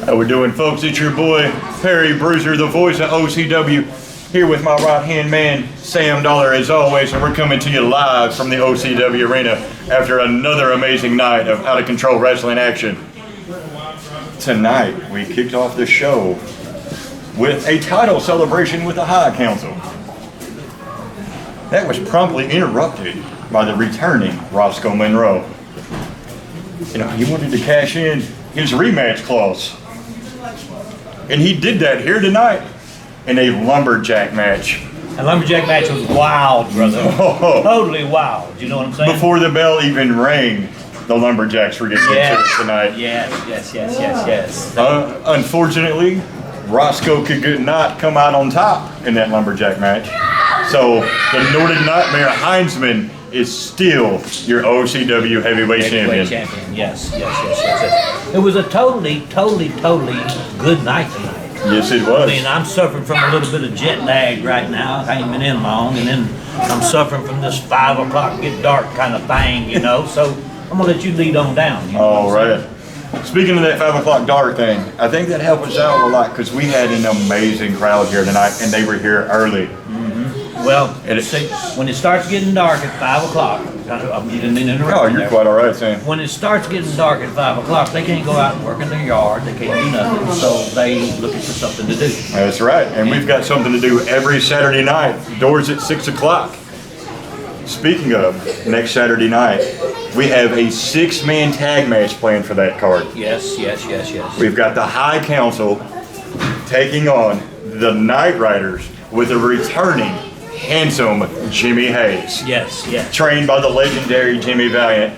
How we doing, folks? It's your boy, Perry Bruiser, the voice of OCW, here with my right-hand man, Sam Dollar, as always, and we're coming to you live from the OCW arena after another amazing night of out-of-control wrestling action. Tonight, we kicked off the show with a title celebration with the High Council. That was promptly interrupted by the returning Roscoe Monroe. You know, he wanted to cash in his rematch clause. And he did that here tonight in a lumberjack match. A lumberjack match was wild, brother. Oh. Totally wild. You know what I'm saying? Before the bell even rang, the lumberjacks were getting into it tonight. Yes. Unfortunately, Roscoe could not come out on top in that lumberjack match. So the Nordic Nightmare Heinzman is still your OCW heavyweight champion. Yes. It was a totally good night tonight. Yes, it was. I mean, I'm suffering from a little bit of jet lag right now. I ain't been in long, and then I'm suffering from this 5 o'clock get dark kind of thing, you know. So I'm gonna let you lead on down. You know all right. Speaking of that 5 o'clock dark thing, I think that helped us out a lot because we had an amazing crowd here tonight, and they were here early. Well, see, when it starts getting dark at 5 o'clock, you didn't mean to interrupt. Oh, you're quite all right, Sam. When it starts getting dark at 5 o'clock, they can't go out and work in their yard. They can't do nothing, so they looking for something to do. That's right, and we've got something to do every Saturday night. Doors at 6 o'clock. Speaking of next Saturday night, we have a 6-man tag match planned for that card. Yes. We've got the High Council taking on the Night Riders with a returning handsome Jimmy Hayes. Yes. Trained by the legendary Jimmy Valiant.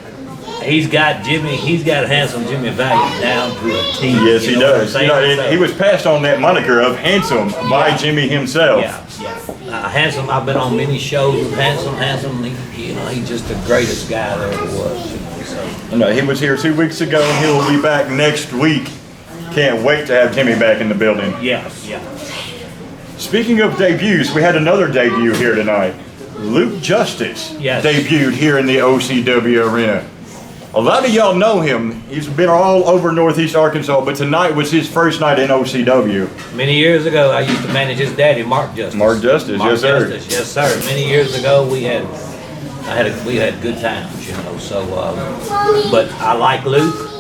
He's got handsome Jimmy Valiant down to a T. Yes, he does. You know, he was passed on that moniker of handsome by Jimmy himself. Yeah. Handsome. I've been on many shows with Handsome. He's just the greatest guy there ever was. No, he was here 2 weeks ago, and he'll be back next week. Can't wait to have Jimmy back in the building. Yeah. Speaking of debuts, we had another debut here tonight. Luke Justice debuted here in the OCW arena. A lot of y'all know him. He's been all over Northeast Arkansas, but tonight was his first night in OCW. Many years ago, I used to manage his daddy, Mark Justice. Yes, sir. Yes, sir. Many years ago, we had good times, you know. So, but I like Luke.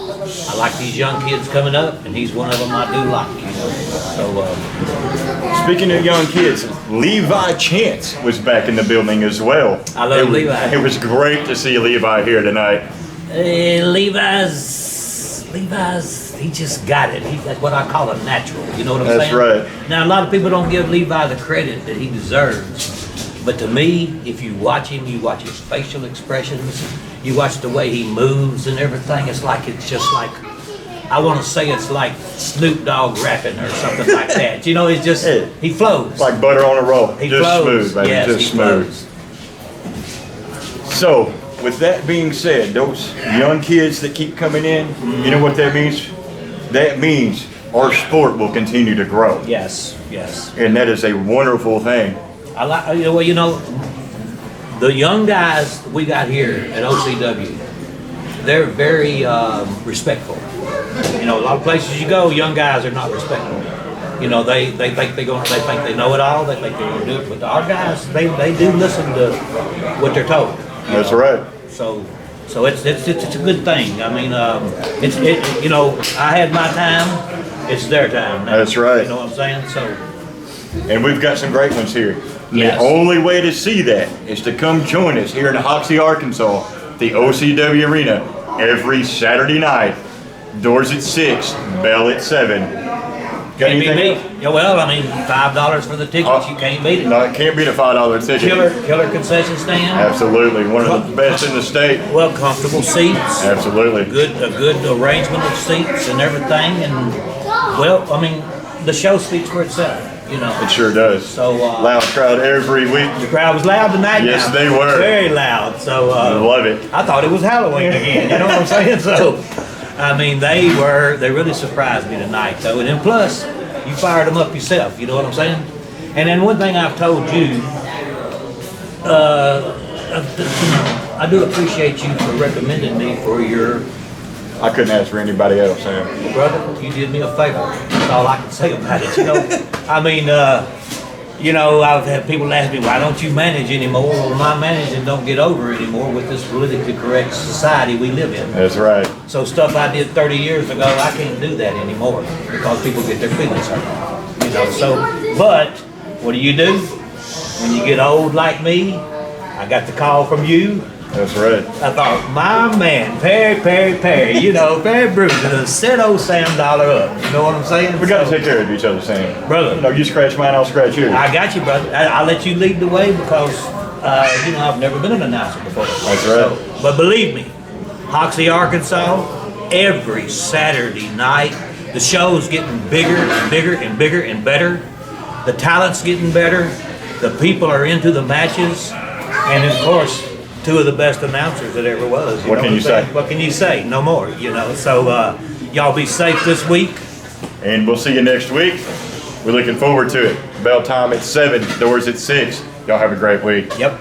I like these young kids coming up, and he's one of them I do like, you know. So, speaking of young kids, Levi Chance was back in the building as well. I love Levi. It was great to see Levi here tonight. Levi's, he just got it. That's what I call a natural. You know what I'm saying? That's right. Now, a lot of people don't give Levi the credit that he deserves. But to me, if you watch him, you watch his facial expressions, you watch the way he moves and everything, it's just like, I want to say it's like Snoop Dogg rapping or something like that. You know, it's just, he flows. Like butter on a roll. He just flows. Smooth, baby. Yes, just smooth. Flows. So, with that being said, those young kids that keep coming in, you know what that means? That means our sport will continue to grow. Yes. And that is a wonderful thing. I like, the young guys we got here at OCW, they're very respectful. You know, a lot of places you go, young guys are not respectful. You know, they think they know it all. They think they're gonna do it. But our guys, they do listen to what they're told. That's right. So it's a good thing. I mean, you know, I had my time. It's their time now. That's right. You know what I'm saying? So. And we've got some great ones here. Yes. The only way to see that is to come join us here in Hoxie, Arkansas, the OCW Arena, every Saturday night. Doors at 6, bell at 7. Got anything else? Yeah, well, I mean, $5 for the tickets, you can't beat it. No, it can't beat a $5 ticket. Killer concession stand. Absolutely, one of the best in the state. Well, comfortable seats. Absolutely. A good arrangement of seats and everything, and well, I mean, the show speaks for itself. You know. It sure does. So loud crowd every week. The crowd was loud tonight. Yes, they were. Very loud. So I love it. I thought it was Halloween again. You know what I'm saying? So, I mean, they really surprised me tonight, though. And then plus, you fired them up yourself. You know what I'm saying? And then one thing I've told you, I do appreciate you for recommending me for your I couldn't ask for anybody else, Sam. Brother, you did me a favor. That's all I can say about it. You know, I mean, you know, I've had people ask me, why don't you manage anymore? Well, my managing don't get over anymore with this politically correct society we live in. That's right. So stuff I did 30 years ago, I can't do that anymore because people get their feelings hurt. You know, so, but what do? When you get old like me, I got the call from you. That's right. I thought, my man, Perry, you know, Perry Bruce, set old Sam Dollar up. You know what I'm saying? We got to take care of each other, Sam. Brother. You know, you scratch mine, I'll scratch yours. I got you, brother. I'll let you lead the way because, you know, I've never been an announcer before. That's right. So, but believe me, Hoxie, Arkansas, every Saturday night, the show's getting bigger and bigger and bigger and better. The talent's getting better. The people are into the matches. And of course, two of the best announcers that ever was. What can you say? What can you say? No more, you know. So y'all be safe this week. And we'll see you next week. We're looking forward to it. Bell time at 7, doors at 6. Y'all have a great week. Yep.